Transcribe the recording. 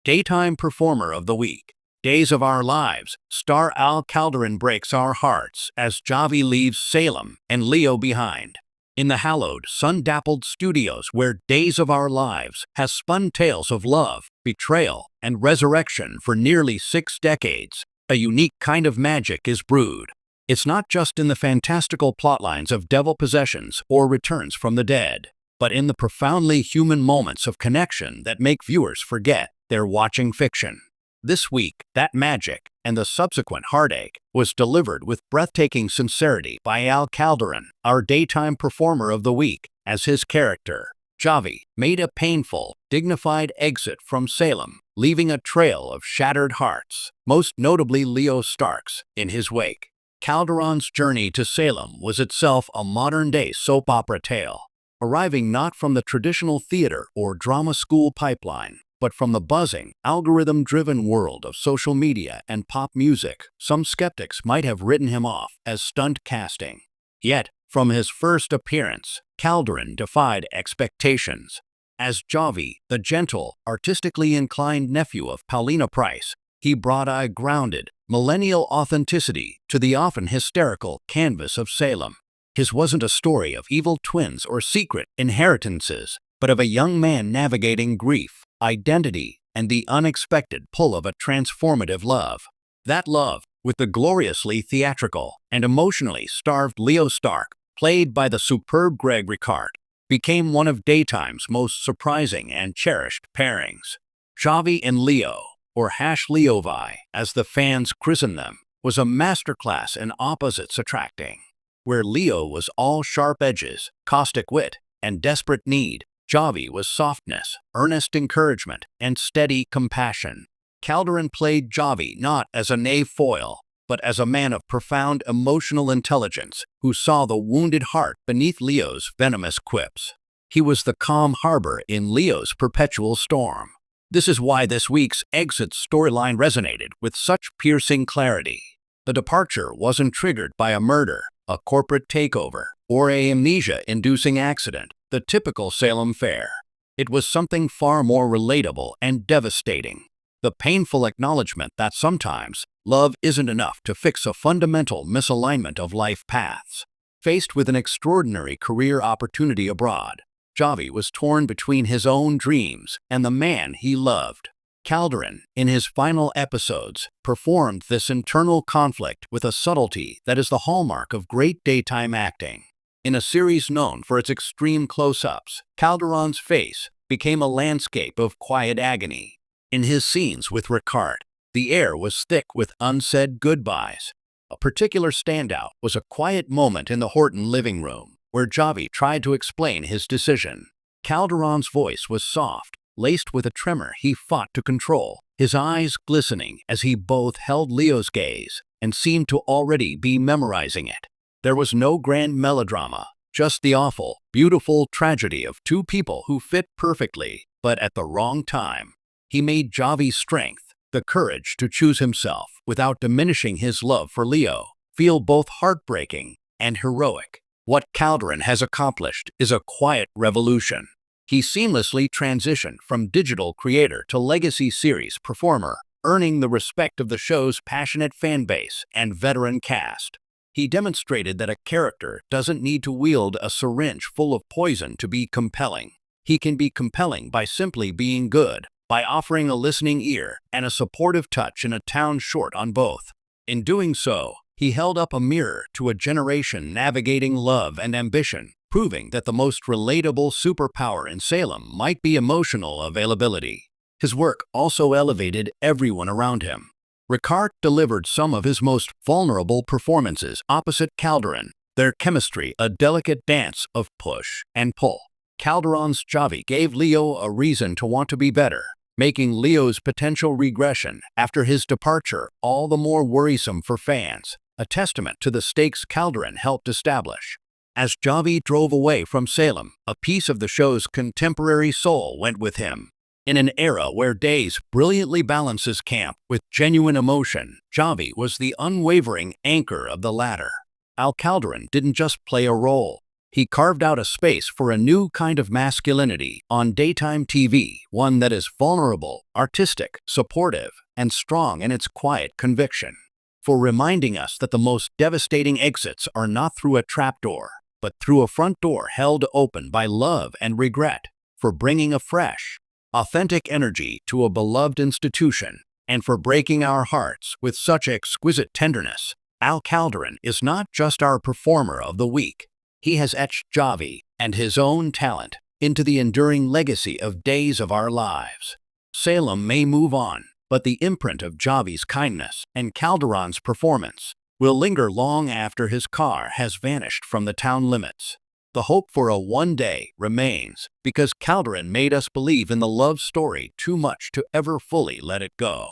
Daytime Performer of the Week. Days of Our Lives, star Calderon breaks our hearts as Javi leaves Salem and Leo behind. In the hallowed, sun-dappled studios where Days of Our Lives has spun tales of love, betrayal, and resurrection for nearly 6 decades, a unique kind of magic is brewed. It's not just in the fantastical plotlines of devil possessions or returns from the dead, but in the profoundly human moments of connection that make viewers forget they're watching fiction. This week, that magic and the subsequent heartache was delivered with breathtaking sincerity by Calderon, our Daytime Performer of the Week, as his character, Javi, made a painful, dignified exit from Salem, leaving a trail of shattered hearts, most notably Leo Stark's, in his wake. Calderon's journey to Salem was itself a modern-day soap opera tale, arriving not from the traditional theater or drama school pipeline, but from the buzzing, algorithm-driven world of social media and pop music. Some skeptics might have written him off as stunt casting. Yet, from his first appearance, Calderon defied expectations. As Javi, the gentle, artistically inclined nephew of Paulina Price, he brought a grounded, millennial authenticity to the often hysterical canvas of Salem. His wasn't a story of evil twins or secret inheritances, but of a young man navigating grief, identity, and the unexpected pull of a transformative love. That love, with the gloriously theatrical and emotionally starved Leo Stark, played by the superb Greg Ricart, became one of daytime's most surprising and cherished pairings. Javi and Leo, or #Leovi, as the fans christen them, was a masterclass in opposites attracting. Where Leo was all sharp edges, caustic wit, and desperate need, Javi was softness, earnest encouragement, and steady compassion. Calderon played Javi not as a knave foil, but as a man of profound emotional intelligence who saw the wounded heart beneath Leo's venomous quips. He was the calm harbor in Leo's perpetual storm. This is why this week's exit storyline resonated with such piercing clarity. The departure wasn't triggered by a murder, a corporate takeover, or an amnesia-inducing accident, the typical Salem fare. It was something far more relatable and devastating. The painful acknowledgement that sometimes love isn't enough to fix a fundamental misalignment of life paths. Faced with an extraordinary career opportunity abroad, Javi was torn between his own dreams and the man he loved. Calderon, in his final episodes, performed this internal conflict with a subtlety that is the hallmark of great daytime acting. In a series known for its extreme close-ups, Calderon's face became a landscape of quiet agony. In his scenes with Ricart, the air was thick with unsaid goodbyes. A particular standout was a quiet moment in the Horton living room, where Javi tried to explain his decision. Calderon's voice was soft, laced with a tremor he fought to control, his eyes glistening as he both held Leo's gaze and seemed to already be memorizing it. There was no grand melodrama, just the awful, beautiful tragedy of two people who fit perfectly, but at the wrong time. He made Javi's strength, the courage to choose himself without diminishing his love for Leo, feel both heartbreaking and heroic. What Calderon has accomplished is a quiet revolution. He seamlessly transitioned from digital creator to legacy series performer, earning the respect of the show's passionate fan base and veteran cast. He demonstrated that a character doesn't need to wield a syringe full of poison to be compelling. He can be compelling by simply being good, by offering a listening ear and a supportive touch in a town short on both. In doing so, he held up a mirror to a generation navigating love and ambition, proving that the most relatable superpower in Salem might be emotional availability. His work also elevated everyone around him. Ricart delivered some of his most vulnerable performances opposite Calderon, their chemistry a delicate dance of push and pull. Calderon's Javi gave Leo a reason to want to be better, making Leo's potential regression after his departure all the more worrisome for fans, a testament to the stakes Calderon helped establish. As Javi drove away from Salem, a piece of the show's contemporary soul went with him. In an era where Days brilliantly balances camp with genuine emotion, Javi was the unwavering anchor of the latter. Calderon didn't just play a role. He carved out a space for a new kind of masculinity on daytime TV, one that is vulnerable, artistic, supportive, and strong in its quiet conviction. For reminding us that the most devastating exits are not through a trapdoor, but through a front door held open by love and regret. For bringing a fresh, authentic energy to a beloved institution, and for breaking our hearts with such exquisite tenderness. Calderon is not just our performer of the week. He has etched Javi and his own talent into the enduring legacy of Days of Our Lives. Salem may move on, but the imprint of Javi's kindness and Calderon's performance will linger long after his car has vanished from the town limits. The hope for a one-day remains because Calderon made us believe in the love story too much to ever fully let it go.